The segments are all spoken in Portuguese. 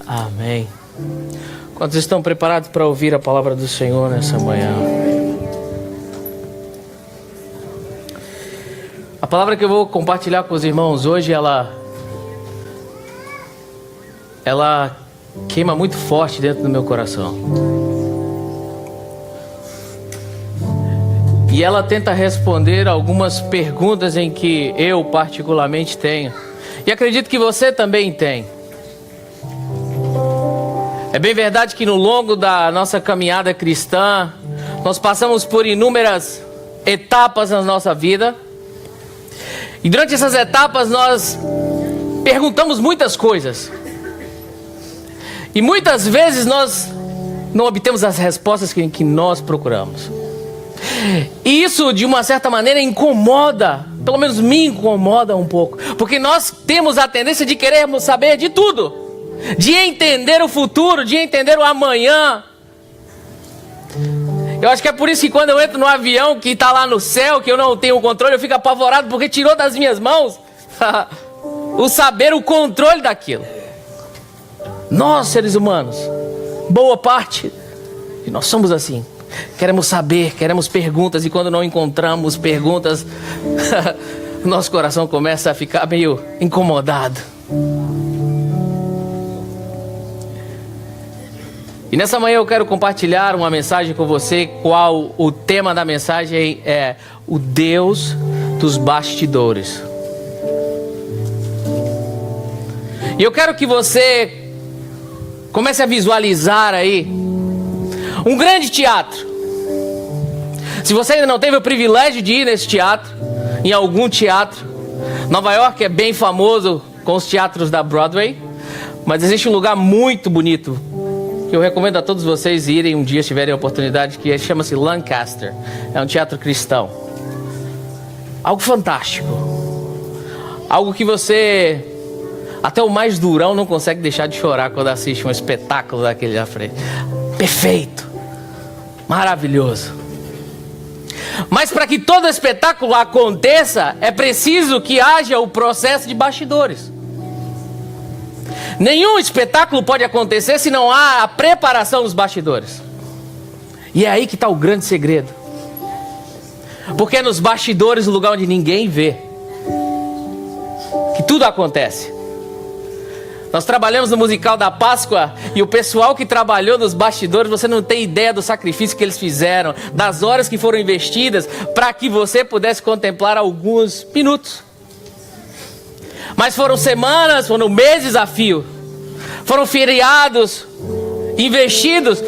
Amém. Quantos estão preparados para ouvir a palavra do Senhor nessa manhã? A palavra que eu vou compartilhar com os irmãos hoje, ela queima muito forte dentro do meu coração. E ela tenta responder algumas perguntas em que eu particularmente tenho. E acredito que você também tem. É bem verdade que no longo da nossa caminhada cristã, nós passamos por inúmeras etapas na nossa vida. E durante essas etapas nós perguntamos muitas coisas. E muitas vezes nós não obtemos as respostas que nós procuramos. E isso de uma certa maneira incomoda, pelo menos me incomoda um pouco. Porque nós temos a tendência de querermos saber de tudo. De entender o futuro, de entender o amanhã. Eu acho que é por isso que quando eu entro no avião que está lá no céu, que eu não tenho o controle, eu fico apavorado porque tirou das minhas mãos o saber, o controle daquilo. Nós, seres humanos, boa parte, e nós somos assim. Queremos saber, queremos perguntas, e quando não encontramos perguntas, nosso coração começa a ficar meio incomodado. E nessa manhã eu quero compartilhar uma mensagem com você, qual o tema da mensagem é o Deus dos bastidores. E eu quero que você comece a visualizar aí um grande teatro. Se você ainda não teve o privilégio de ir nesse teatro, em algum teatro, Nova York é bem famoso com os teatros da Broadway, mas existe um lugar muito bonito que eu recomendo a todos vocês irem um dia, se tiverem a oportunidade, que chama-se Lancaster. É um teatro cristão. Algo fantástico. Algo que você, até o mais durão, não consegue deixar de chorar quando assiste um espetáculo daquele à frente. Perfeito. Maravilhoso. Mas para que todo espetáculo aconteça, é preciso que haja o processo de bastidores. Nenhum espetáculo pode acontecer se não há a preparação dos bastidores. E é aí que está o grande segredo. Porque é nos bastidores, o lugar onde ninguém vê, que tudo acontece. Nós trabalhamos no musical da Páscoa e o pessoal que trabalhou nos bastidores, você não tem ideia do sacrifício que eles fizeram, das horas que foram investidas para que você pudesse contemplar alguns minutos. Mas foram semanas, foram meses a fio, foram feriados, investidos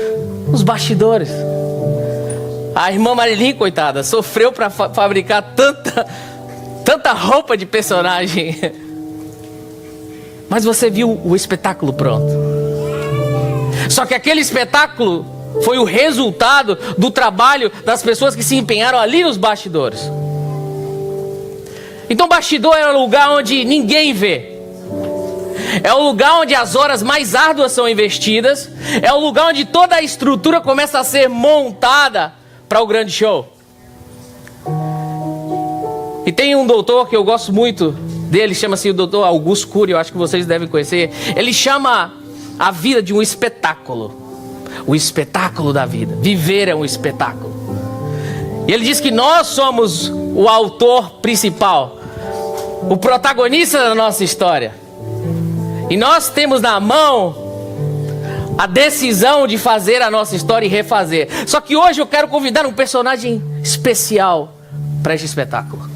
nos bastidores. A irmã Marilyn, coitada, sofreu para fabricar tanta roupa de personagem. Mas você viu o espetáculo pronto. Só que aquele espetáculo foi o resultado do trabalho das pessoas que se empenharam ali nos bastidores. Então bastidor é o lugar onde ninguém vê. É o lugar onde as horas mais árduas são investidas. É o lugar onde toda a estrutura começa a ser montada para o grande show. E tem um doutor que eu gosto muito dele, chama-se o doutor Augusto Cury, eu acho que vocês devem conhecer. Ele chama a vida de um espetáculo. O espetáculo da vida. Viver é um espetáculo. E ele diz que nós somos o autor principal, o protagonista da nossa história. E nós temos na mão a decisão de fazer a nossa história e refazer. Só que hoje eu quero convidar um personagem especial para este espetáculo.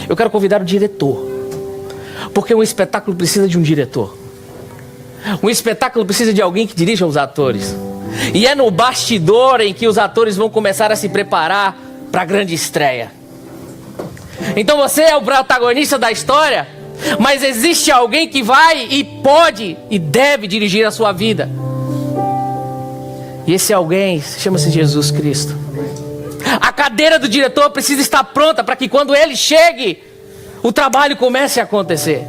Eu quero convidar o diretor. Porque um espetáculo precisa de um diretor. Um espetáculo precisa de alguém que dirija os atores. E é no bastidor em que os atores vão começar a se preparar para a grande estreia. Então você é o protagonista da história, mas existe alguém que vai e pode e deve dirigir a sua vida. E esse alguém chama-se Jesus Cristo. A cadeira do diretor precisa estar pronta para que quando ele chegue, o trabalho comece a acontecer.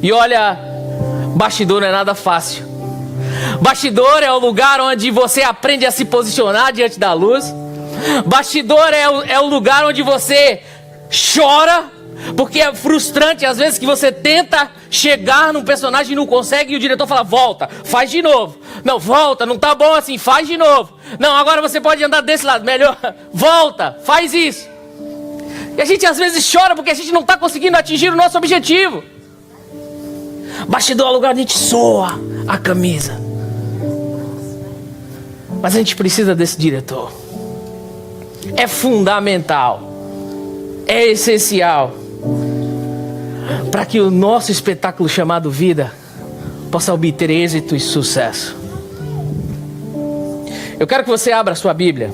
E olha, bastidor não é nada fácil. Bastidor é o lugar onde você aprende a se posicionar diante da luz. Bastidor é o lugar onde você chora, Porque é frustrante às vezes que você tenta chegar num personagem e não consegue, e o diretor fala, volta, faz de novo. Não, volta, não tá bom assim, faz de novo. Não, agora você pode andar desse lado, melhor, volta, faz isso. E a gente às vezes chora porque a gente não está conseguindo atingir o nosso objetivo. Bastidor é o lugar onde a gente soa a camisa. Mas a gente precisa desse diretor. É fundamental. É essencial. Para que o nosso espetáculo chamado vida possa obter êxito e sucesso. Eu quero que você abra a sua Bíblia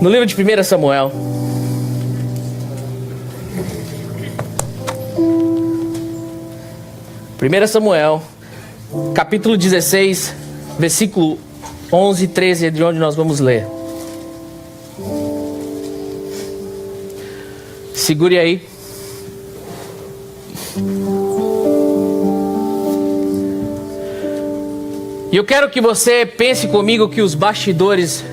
no livro de 1 Samuel. Samuel, capítulo 16, versículo 11 e 13 é de onde nós vamos ler. Segure aí. E eu quero que você pense comigo que os bastidores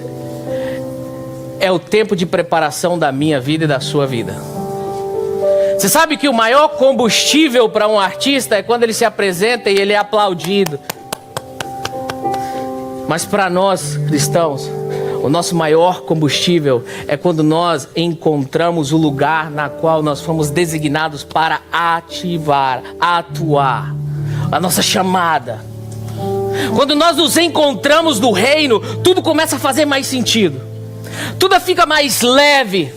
é o tempo de preparação da minha vida e da sua vida. Você sabe que o maior combustível para um artista é quando ele se apresenta e ele é aplaudido. Mas para nós cristãos, o nosso maior combustível é quando nós encontramos o lugar na qual nós fomos designados para ativar, atuar, a nossa chamada. Quando nós nos encontramos no reino, tudo começa a fazer mais sentido. Tudo fica mais leve.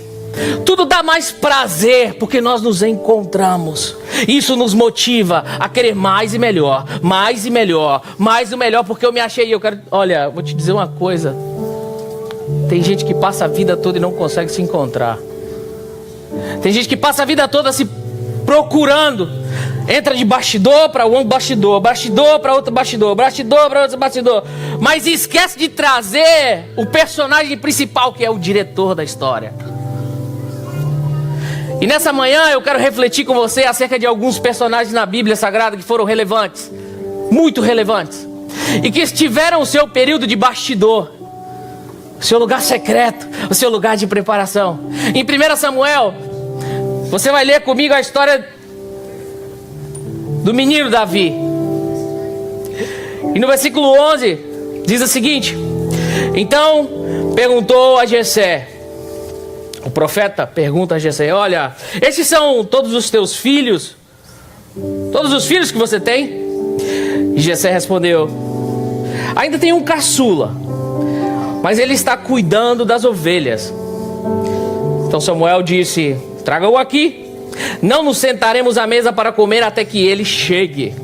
Tudo dá mais prazer, porque nós nos encontramos. Isso nos motiva a querer mais e melhor, mais e melhor, mais e melhor, porque eu me achei. Eu quero, olha, vou te dizer uma coisa. Tem gente que passa a vida toda e não consegue se encontrar. Tem gente que passa a vida toda se procurando. Entra de bastidor para um bastidor, bastidor para outro bastidor, bastidor para outro bastidor. Mas esquece de trazer o personagem principal, que é o diretor da história. E nessa manhã eu quero refletir com você acerca de alguns personagens na Bíblia Sagrada que foram relevantes, muito relevantes, e que tiveram o seu período de bastidor, o seu lugar secreto, o seu lugar de preparação. Em 1 Samuel, você vai ler comigo a história do menino Davi. E no versículo 11 diz o seguinte: então perguntou a Jessé. O profeta pergunta a Jessé: olha, esses são todos os teus filhos? Todos os filhos que você tem? E Jessé respondeu: ainda tem um caçula, mas ele está cuidando das ovelhas. Então Samuel disse: traga-o aqui. Não nos sentaremos à mesa para comer até que ele chegue.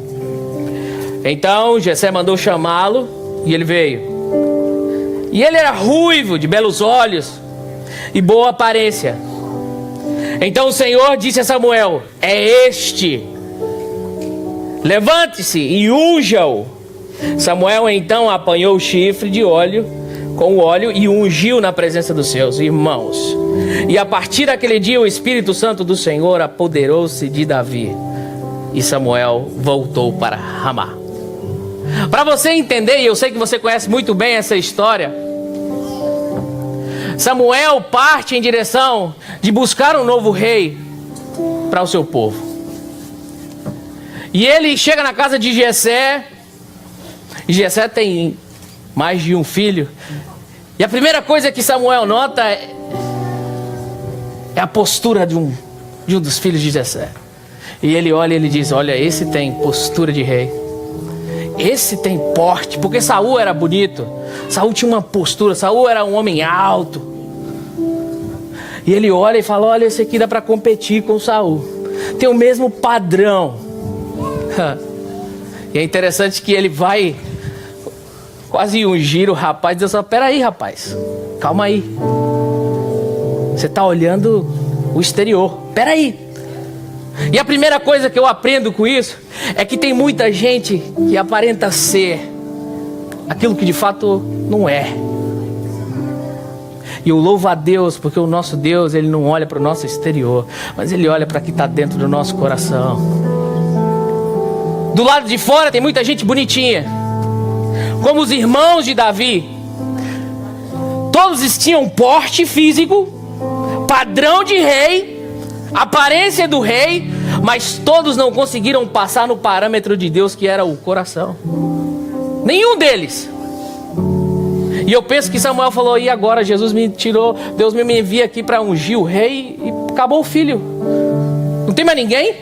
Então Jessé mandou chamá-lo e ele veio. E ele era ruivo, de belos olhos e boa aparência. Então o Senhor disse a Samuel: é este, levante-se e unja-o. Samuel então apanhou o chifre de óleo com o óleo e ungiu na presença dos seus irmãos. E a partir daquele dia o Espírito Santo do Senhor apoderou-se de Davi. E Samuel voltou para Ramá. Para você entender, e eu sei que você conhece muito bem essa história, Samuel parte em direção de buscar um novo rei para o seu povo. E ele chega na casa de Jessé. E Jessé tem mais de um filho. E a primeira coisa que Samuel nota é a postura de um dos filhos de Jessé. E ele olha e ele diz: olha, esse tem postura de rei. Esse tem porte. Porque Saul era bonito. Saul tinha uma postura. Saul era um homem alto. E ele olha e fala: olha, esse aqui dá para competir com Saul. Tem o mesmo padrão. E é interessante que ele vai quase ungir o rapaz, diz assim: peraí, rapaz, calma aí. Você está olhando o exterior, peraí. E a primeira coisa que eu aprendo com isso é que tem muita gente que aparenta ser aquilo que de fato não é. E eu louvo a Deus, porque o nosso Deus, Ele não olha para o nosso exterior, mas Ele olha para o que está dentro do nosso coração. Do lado de fora tem muita gente bonitinha, como os irmãos de Davi. Todos tinham porte físico, padrão de rei, aparência do rei, mas todos não conseguiram passar no parâmetro de Deus, que era o coração. Nenhum deles. E eu penso que Samuel falou: e agora? Jesus me tirou, Deus me envia aqui para ungir o rei e acabou o filho. Não tem mais ninguém?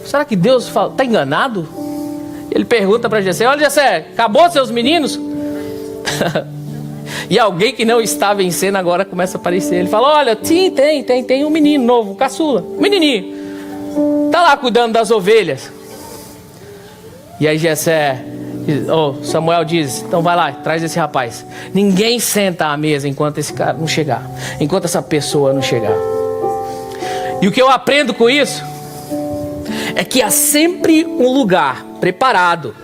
Será que Deus está enganado? Ele pergunta para Jessé: olha, Jessé, acabou seus meninos? E alguém que não estava em cena agora começa a aparecer. Ele fala: olha, sim, tem um menino novo, um caçula, um menininho, está lá cuidando das ovelhas. E aí Samuel diz: então vai lá, traz esse rapaz. Ninguém senta à mesa enquanto esse cara não chegar, enquanto essa pessoa não chegar. E o que eu aprendo com isso é que há sempre um lugar preparado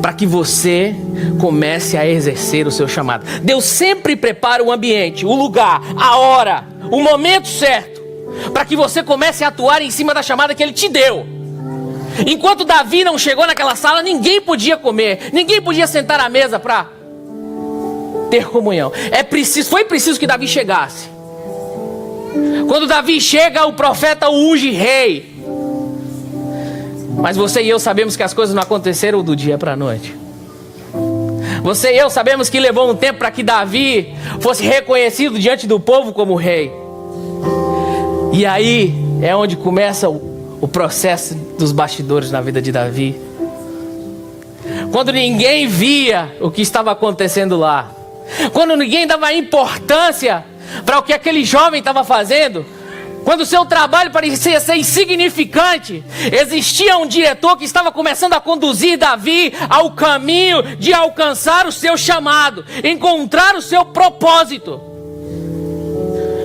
para que você comece a exercer o seu chamado. Deus sempre prepara o ambiente, o lugar, a hora, o momento certo, para que você comece a atuar em cima da chamada que Ele te deu. Enquanto Davi não chegou naquela sala, ninguém podia comer, ninguém podia sentar à mesa para ter comunhão. Foi preciso que Davi chegasse. Quando Davi chega, o profeta o unge rei. Mas você e eu sabemos que as coisas não aconteceram do dia para a noite. Você e eu sabemos que levou um tempo para que Davi fosse reconhecido diante do povo como rei. E aí é onde começa o processo dos bastidores na vida de Davi. Quando ninguém via o que estava acontecendo lá, quando ninguém dava importância para o que aquele jovem estava fazendo, quando o seu trabalho parecia ser insignificante, existia um diretor que estava começando a conduzir Davi ao caminho de alcançar o seu chamado, encontrar o seu propósito.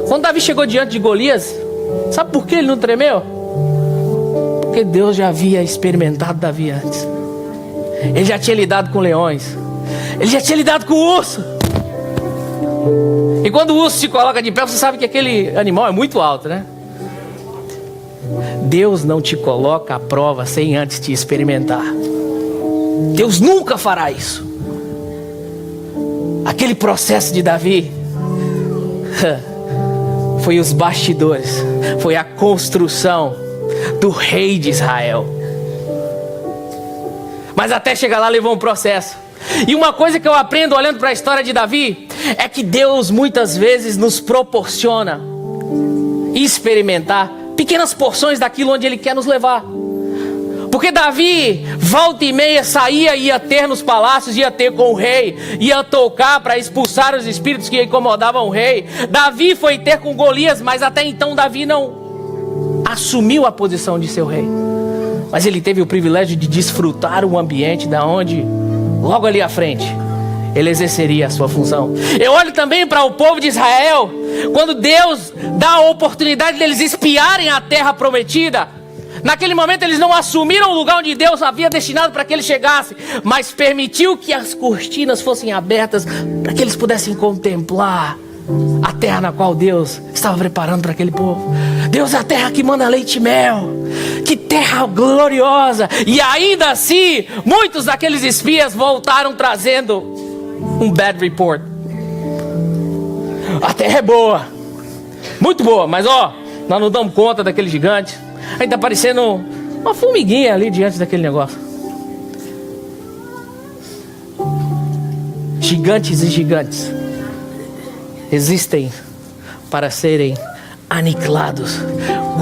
Quando Davi chegou diante de Golias, sabe por que ele não tremeu? Porque Deus já havia experimentado Davi antes. Ele já tinha lidado com leões, ele já tinha lidado com o urso. E quando o urso se coloca de pé, você sabe que aquele animal é muito alto, né? Deus não te coloca à prova sem antes te experimentar. Deus nunca fará isso. Aquele processo de Davi foi os bastidores, foi a construção do rei de Israel. Mas até chegar lá levou um processo. E uma coisa que eu aprendo olhando para a história de Davi é que Deus muitas vezes nos proporciona experimentar pequenas porções daquilo onde Ele quer nos levar. Porque Davi, volta e meia, saía e ia ter nos palácios, ia ter com o rei, ia tocar para expulsar os espíritos que incomodavam o rei. Davi foi ter com Golias, mas até então Davi não assumiu a posição de seu rei. Mas ele teve o privilégio de desfrutar o ambiente da onde, logo ali à frente, ele exerceria a sua função. Eu olho também para o povo de Israel, quando Deus dá a oportunidade deles espiarem a terra prometida. Naquele momento eles não assumiram o lugar onde Deus havia destinado para que eles chegassem, mas permitiu que as cortinas fossem abertas para que eles pudessem contemplar a terra na qual Deus estava preparando para aquele povo. Deus é a terra que manda leite e mel. Que terra gloriosa! E ainda assim, muitos daqueles espias voltaram trazendo um bad report. A terra é boa, muito boa, mas nós não damos conta daquele gigante. Aí está parecendo uma formiguinha ali diante daquele negócio. Gigantes e gigantes existem para serem aniquilados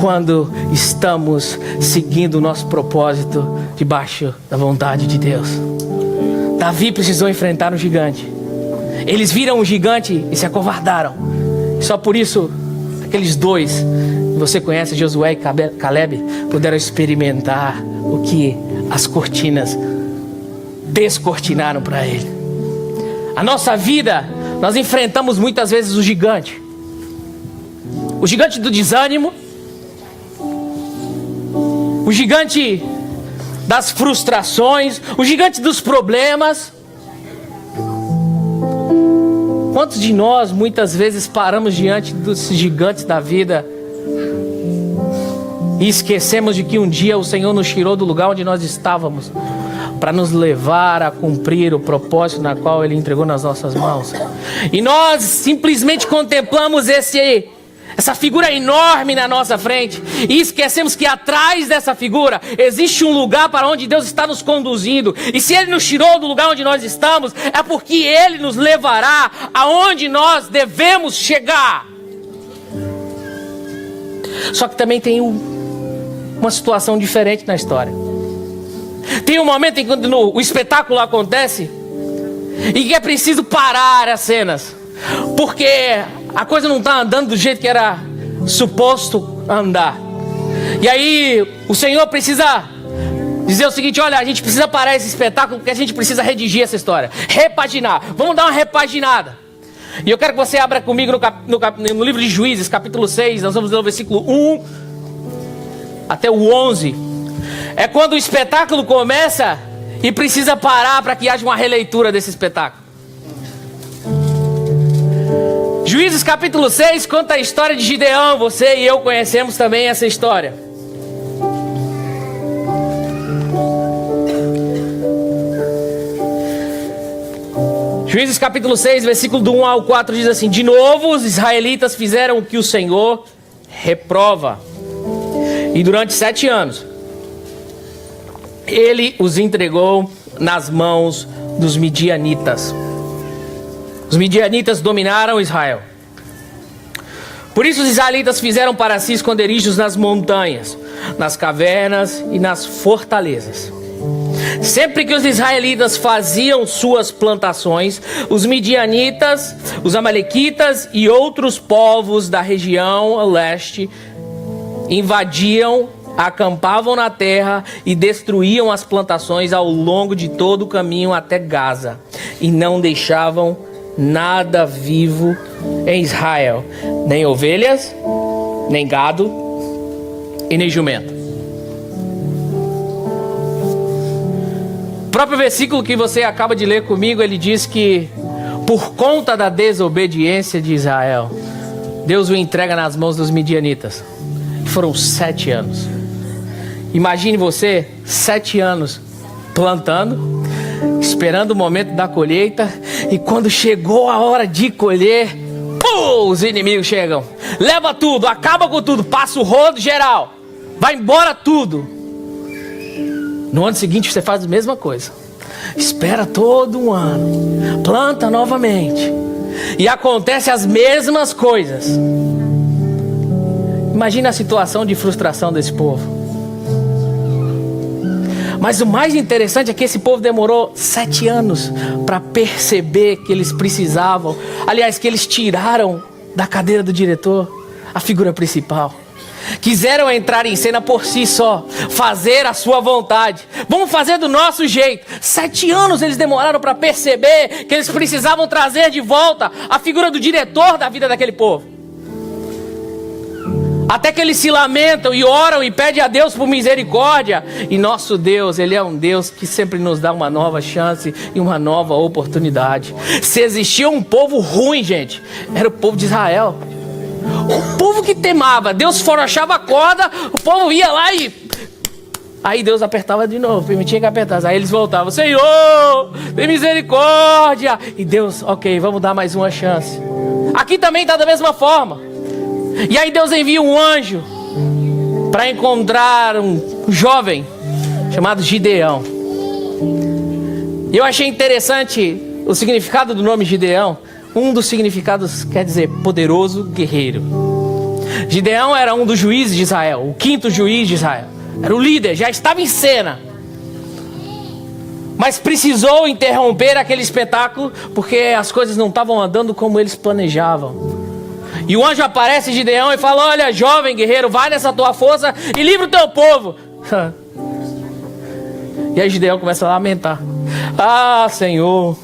quando estamos seguindo o nosso propósito debaixo da vontade de Deus. Davi precisou enfrentar um gigante. Eles viram um gigante e se acovardaram. Só por isso, aqueles dois, você conhece, Josué e Caleb, puderam experimentar o que as cortinas descortinaram para ele. A nossa vida, nós enfrentamos muitas vezes o gigante do desânimo, o gigante das frustrações, o gigante dos problemas. Quantos de nós muitas vezes paramos diante dos gigantes da vida e esquecemos de que um dia o Senhor nos tirou do lugar onde nós estávamos para nos levar a cumprir o propósito na qual Ele entregou nas nossas mãos. E nós simplesmente contemplamos essa figura enorme na nossa frente e esquecemos que atrás dessa figura existe um lugar para onde Deus está nos conduzindo. E se Ele nos tirou do lugar onde nós estamos, é porque Ele nos levará aonde nós devemos chegar. Só que também tem uma situação diferente na história. Tem um momento em que o espetáculo acontece e que é preciso parar as cenas, porque a coisa não está andando do jeito que era suposto andar. E aí o Senhor precisa dizer o seguinte: olha, a gente precisa parar esse espetáculo porque a gente precisa redigir essa história, repaginar. Vamos dar uma repaginada. E eu quero que você abra comigo no livro de Juízes, capítulo 6. Nós vamos ler o versículo 1 até o 11. É quando o espetáculo começa e precisa parar para que haja uma releitura desse espetáculo. Juízes capítulo 6 conta a história de Gideão. Você e eu conhecemos também essa história. Juízes capítulo 6, versículo do 1 ao 4 diz assim: de novo os israelitas fizeram o que o Senhor reprova. E durante 7 anos Ele os entregou nas mãos dos midianitas. Os midianitas dominaram Israel. Por isso os israelitas fizeram para si esconderijos nas montanhas, nas cavernas e nas fortalezas. Sempre que os israelitas faziam suas plantações, os midianitas, os amalequitas e outros povos da região leste invadiam, acampavam na terra e destruíam as plantações ao longo de todo o caminho até Gaza, e não deixavam nada vivo em Israel, nem ovelhas, nem gado e nem jumento. O próprio versículo que você acaba de ler comigo, ele diz que por conta da desobediência de Israel, Deus o entrega nas mãos dos midianitas. Foram 7 anos. Imagine você 7 anos plantando, esperando o momento da colheita, e quando chegou a hora de colher, os inimigos chegam, leva tudo, acaba com tudo, passa o rodo geral, vai embora tudo. No ano seguinte você faz a mesma coisa, espera todo um ano, planta novamente, e acontece as mesmas coisas. Imagina a situação de frustração desse povo. Mas o mais interessante é que esse povo demorou 7 anos para perceber que eles precisavam, aliás, que eles tiraram da cadeira do diretor a figura principal. Quiseram entrar em cena por si só, fazer a sua vontade. Vamos fazer do nosso jeito. 7 anos eles demoraram para perceber que eles precisavam trazer de volta a figura do diretor da vida daquele povo. Até que eles se lamentam e oram e pedem a Deus por misericórdia. E nosso Deus, Ele é um Deus que sempre nos dá uma nova chance e uma nova oportunidade. Se existia um povo ruim, gente, era o povo de Israel. O povo que temava, Deus forochava a corda, o povo ia lá e... aí Deus apertava de novo, permitia que apertasse. Aí eles voltavam: Senhor, tem misericórdia. E Deus: ok, vamos dar mais uma chance. Aqui também está da mesma forma. E aí Deus envia um anjo para encontrar um jovem chamado Gideão. Eu achei interessante o significado do nome Gideão. Um dos significados quer dizer poderoso guerreiro. Gideão era um dos juízes de Israel, o 5º juiz de Israel. Era o líder, já estava em cena. Mas precisou interromper aquele espetáculo porque as coisas não estavam andando como eles planejavam. E o anjo aparece em Gideão e fala: olha, jovem guerreiro, vai nessa tua força e livra o teu povo. E aí Gideão começa a lamentar: ah, Senhor,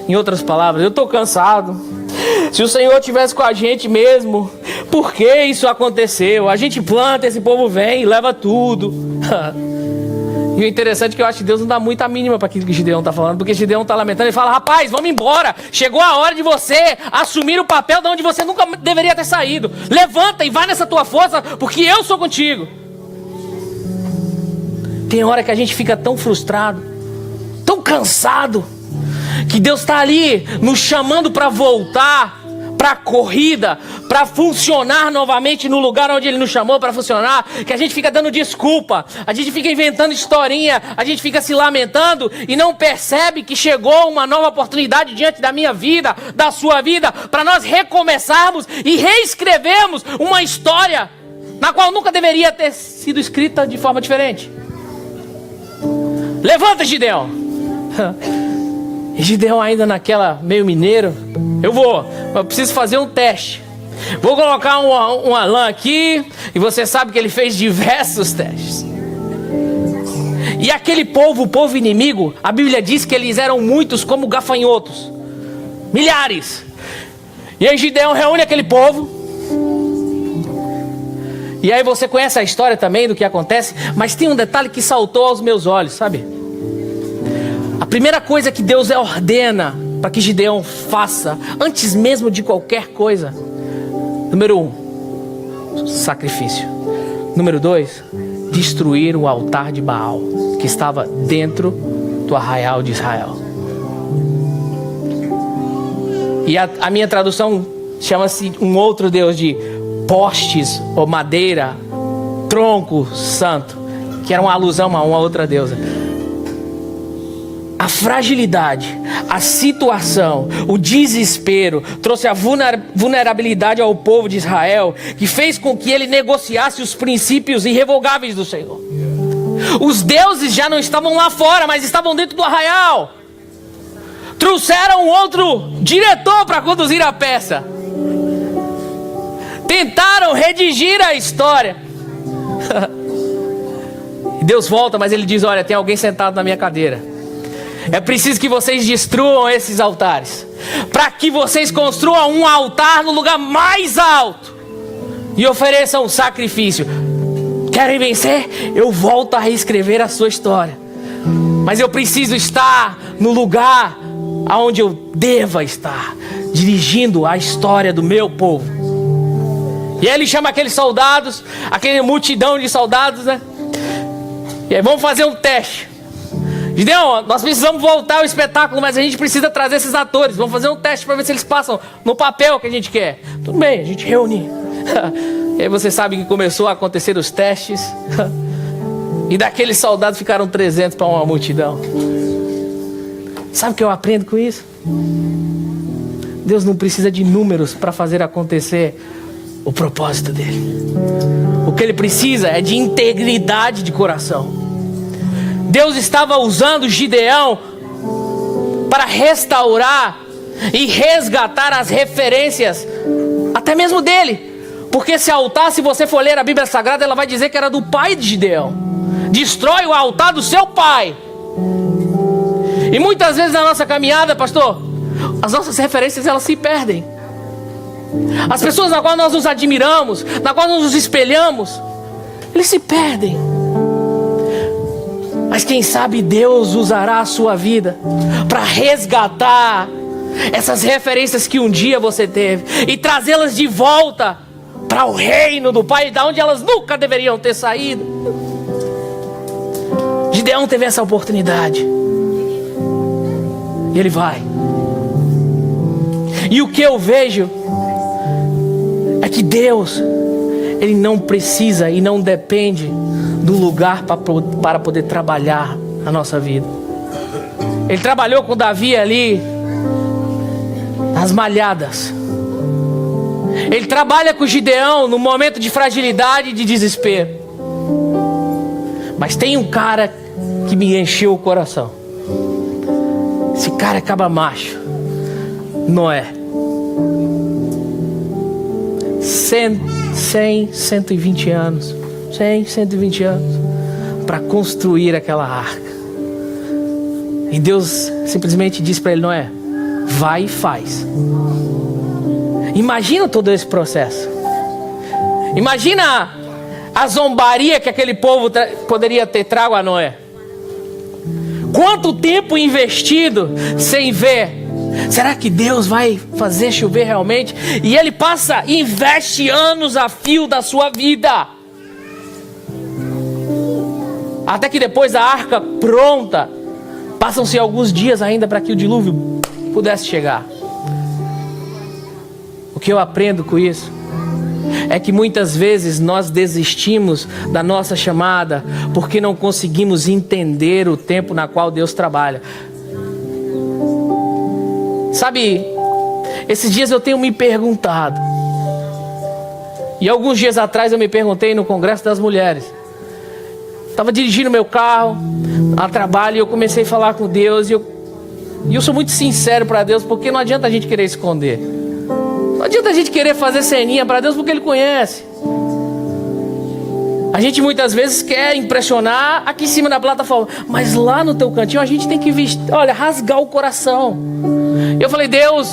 em outras palavras, eu estou cansado. Se o Senhor estivesse com a gente mesmo, por que isso aconteceu? A gente planta, esse povo vem e leva tudo. E o interessante é que eu acho que Deus não dá muita mínima para aquilo que Gideão está falando, porque Gideão está lamentando e fala: rapaz, vamos embora, chegou a hora de você assumir o papel de onde você nunca deveria ter saído. Levanta e vai nessa tua força, porque eu sou contigo. Tem hora que a gente fica tão frustrado cansado, que Deus está ali nos chamando para voltar para a corrida, para funcionar novamente no lugar onde Ele nos chamou para funcionar, que a gente fica dando desculpa, a gente fica inventando historinha, a gente fica se lamentando e não percebe que chegou uma nova oportunidade diante da minha vida, da sua vida, para nós recomeçarmos e reescrevermos uma história na qual nunca deveria ter sido escrita de forma diferente. Levanta, Gideão. E Gideão ainda naquela meio mineiro, eu preciso fazer um teste. Vou colocar uma lã aqui, e você sabe que ele fez diversos testes. E aquele povo, o povo inimigo, a Bíblia diz que eles eram muitos como gafanhotos, milhares. E aí Gideão reúne aquele povo. E aí você conhece a história também do que acontece, mas tem um detalhe que saltou aos meus olhos, sabe? A primeira coisa que Deus ordena para que Gideão faça, antes mesmo de qualquer coisa: número 1, sacrifício. Número 2, destruir o altar de Baal, que estava dentro do arraial de Israel. E a minha tradução chama-se um outro Deus de postes ou madeira, tronco santo, que era uma alusão a uma outra deusa. A fragilidade, a situação, o desespero trouxe a vulnerabilidade ao povo de Israel, que fez com que ele negociasse os princípios irrevogáveis do Senhor. Os deuses já não estavam lá fora, mas estavam dentro do arraial. Trouxeram outro diretor para conduzir a peça. Tentaram redigir a história. E Deus volta, mas Ele diz: olha, tem alguém sentado na minha cadeira. É preciso que vocês destruam esses altares, para que vocês construam um altar no lugar mais alto e ofereçam um sacrifício. Querem vencer? Eu volto a reescrever a sua história, mas eu preciso estar no lugar aonde eu deva estar, dirigindo a história do meu povo. E aí ele chama aqueles soldados, aquela multidão de soldados, né? E aí vamos fazer um teste. Gideão, nós precisamos voltar ao espetáculo, mas a gente precisa trazer esses atores. Vamos fazer um teste para ver se eles passam no papel que a gente quer. Tudo bem, a gente reúne. E aí você sabe que começou a acontecer os testes. E daqueles soldados ficaram 300 para uma multidão. Sabe o que eu aprendo com isso? Deus não precisa de números para fazer acontecer o propósito dele. O que ele precisa é de integridade de coração. Deus estava usando Gideão para restaurar e resgatar as referências, até mesmo dele. Porque esse altar, se você for ler a Bíblia Sagrada, ela vai dizer que era do pai de Gideão. Destrói o altar do seu pai. E muitas vezes na nossa caminhada, pastor, as nossas referências elas se perdem. As pessoas na qual nós nos admiramos, na qual nós nos espelhamos, eles se perdem. Mas quem sabe Deus usará a sua vida para resgatar essas referências que um dia você teve e trazê-las de volta para o reino do Pai, da onde elas nunca deveriam ter saído. Gideão teve essa oportunidade e ele vai. E o que eu vejo é que Deus, Ele não precisa e não depende do lugar para poder trabalhar na nossa vida. Ele trabalhou com Davi ali nas malhadas. Ele trabalha com Gideão no momento de fragilidade e de desespero. Mas tem um cara que me encheu o coração. Esse cara é cabra macho. Noé. 120 anos. 120 anos para construir aquela arca. E Deus simplesmente disse para ele: Noé, vai e faz. Imagina todo esse processo. Imagina a zombaria que aquele povo poderia ter trago a Noé. Quanto tempo investido sem ver. Será que Deus vai fazer chover realmente? E ele investe anos a fio da sua vida. Até que depois a arca pronta Passam-se alguns dias ainda para que o dilúvio pudesse chegar. O que eu aprendo com isso é que muitas vezes nós desistimos da nossa chamada porque não conseguimos entender o tempo na qual Deus trabalha. Sabe, esses dias eu tenho me perguntado, e alguns dias atrás eu me perguntei no Congresso das Mulheres. Estava dirigindo meu carro a trabalho e eu comecei a falar com Deus, e eu sou muito sincero para Deus, porque não adianta a gente querer esconder. Não adianta a gente querer fazer ceninha para Deus, porque Ele conhece. A gente muitas vezes quer impressionar aqui em cima da plataforma, mas lá no teu cantinho a gente tem que rasgar o coração. Eu falei: Deus,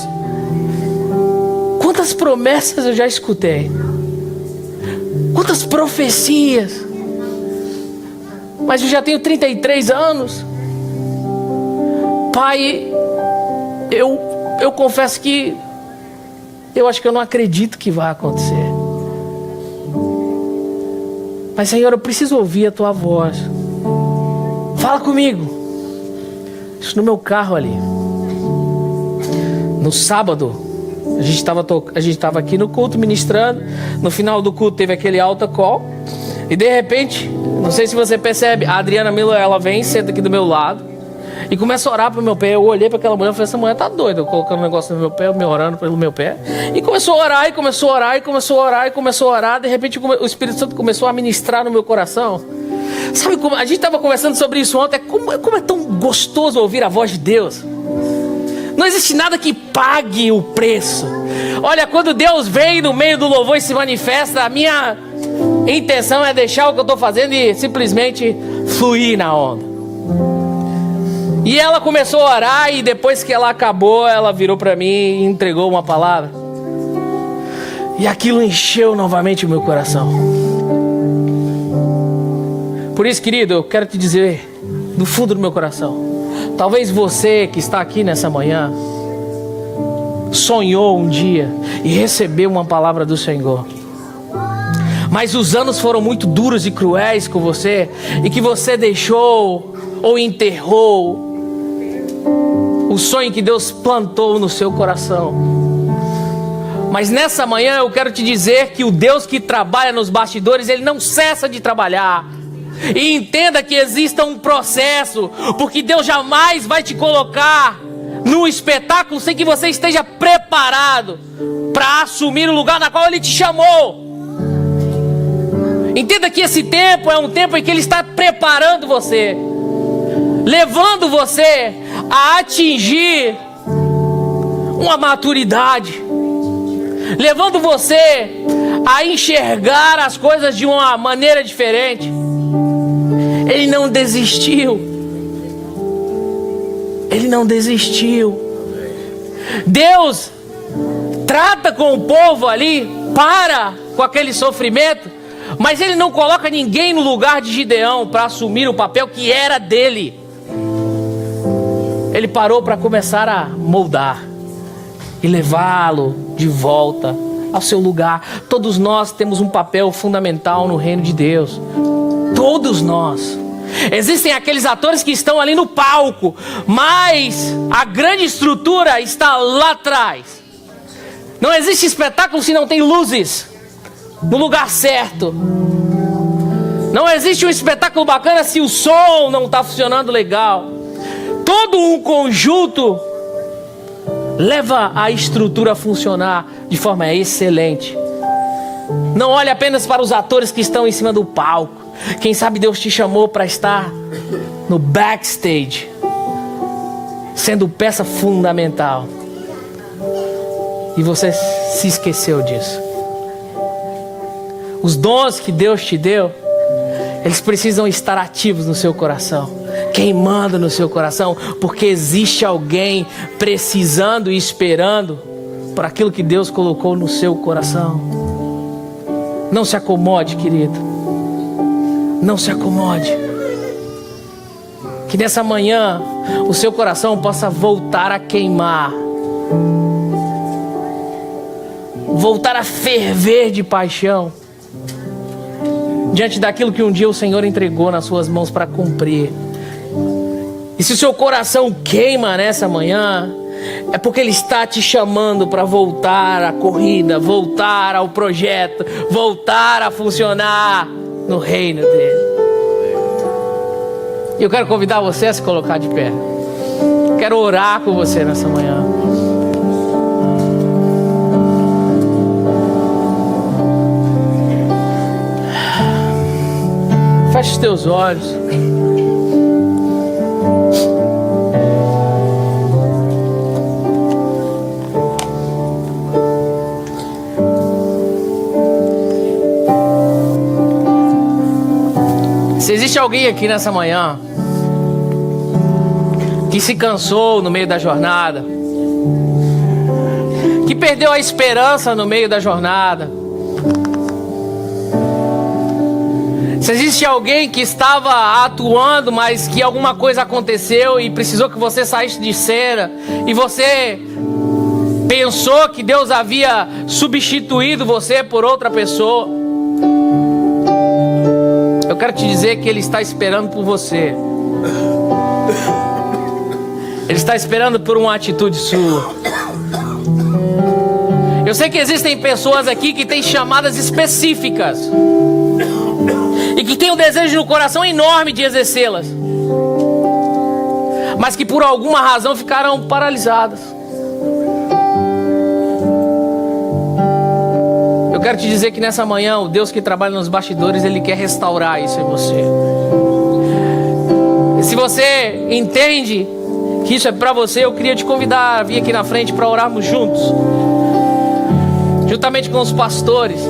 quantas promessas eu já escutei, quantas profecias, mas eu já tenho 33 anos. Pai, eu confesso que eu acho que eu não acredito que vai acontecer. Mas, Senhor, eu preciso ouvir a Tua voz. Fala comigo. Isso no meu carro ali. No sábado, a gente estava aqui no culto ministrando. No final do culto teve aquele altar call. E de repente, não sei se você percebe, a Adriana Miller, ela vem, senta aqui do meu lado e começa a orar pro meu pé. Eu olhei para aquela mulher e falei: essa mulher tá doida, eu colocando um negócio no meu pé, me orando pelo meu pé. E começou a orar, e começou a orar, e começou a orar, e começou a orar. De repente o Espírito Santo começou a ministrar no meu coração. Sabe como? A gente estava conversando sobre isso ontem. Como é tão gostoso ouvir a voz de Deus. Não existe nada que pague o preço. Olha, quando Deus vem no meio do louvor e se manifesta, a minha intenção é deixar o que eu estou fazendo e simplesmente fluir na onda. E ela começou a orar, e depois que ela acabou, ela virou para mim e entregou uma palavra. E aquilo encheu novamente o meu coração. Por isso, querido, eu quero te dizer, do fundo do meu coração, talvez você que está aqui nessa manhã sonhou um dia e recebeu uma palavra do Senhor, mas os anos foram muito duros e cruéis com você, e que você deixou ou enterrou o sonho que Deus plantou no seu coração. Mas nessa manhã eu quero te dizer que o Deus que trabalha nos bastidores, Ele não cessa de trabalhar. E entenda que exista um processo, porque Deus jamais vai te colocar no espetáculo sem que você esteja preparado para assumir o lugar na qual Ele te chamou. Entenda que esse tempo é um tempo em que Ele está preparando você, levando você a atingir uma maturidade, levando você a enxergar as coisas de uma maneira diferente. Ele não desistiu. Ele não desistiu. Deus trata com o povo ali, para com aquele sofrimento, mas Ele não coloca ninguém no lugar de Gideão para assumir o papel que era dele. Ele parou para começar a moldar e levá-lo de volta ao seu lugar. Todos nós temos um papel fundamental no reino de Deus. Todos nós. Existem aqueles atores que estão ali no palco, mas a grande estrutura está lá atrás. Não existe espetáculo se não tem luzes no lugar certo. Não existe um espetáculo bacana se o som não está funcionando legal. Todo um conjunto leva a estrutura a funcionar de forma excelente. Não olhe apenas para os atores que estão em cima do palco. Quem sabe Deus te chamou para estar no backstage, sendo peça fundamental, e você se esqueceu disso. Os dons que Deus te deu, eles precisam estar ativos no seu coração, queimando no seu coração, porque existe alguém precisando e esperando por aquilo que Deus colocou no seu coração. Não se acomode, querido. Não se acomode. Que nessa manhã o seu coração possa voltar a queimar, voltar a ferver de paixão diante daquilo que um dia o Senhor entregou nas suas mãos para cumprir. E se o seu coração queima nessa manhã, é porque Ele está te chamando para voltar à corrida, voltar ao projeto, voltar a funcionar no reino dEle. E eu quero convidar você a se colocar de pé. Quero orar com você nessa manhã. Feche os teus olhos. Se existe alguém aqui nessa manhã que se cansou no meio da jornada, que perdeu a esperança no meio da jornada, se existe alguém que estava atuando, mas que alguma coisa aconteceu e precisou que você saísse de cena, e você pensou que Deus havia substituído você por outra pessoa, eu quero te dizer que Ele está esperando por você. Ele está esperando por uma atitude sua. Eu sei que existem pessoas aqui que têm chamadas específicas e que têm um desejo no coração enorme de exercê-las, mas que por alguma razão ficaram paralisadas. Eu quero te dizer que nessa manhã o Deus que trabalha nos bastidores, Ele quer restaurar isso em você. E se você entende que isso é para você, eu queria te convidar a vir aqui na frente para orarmos juntos, juntamente com os pastores.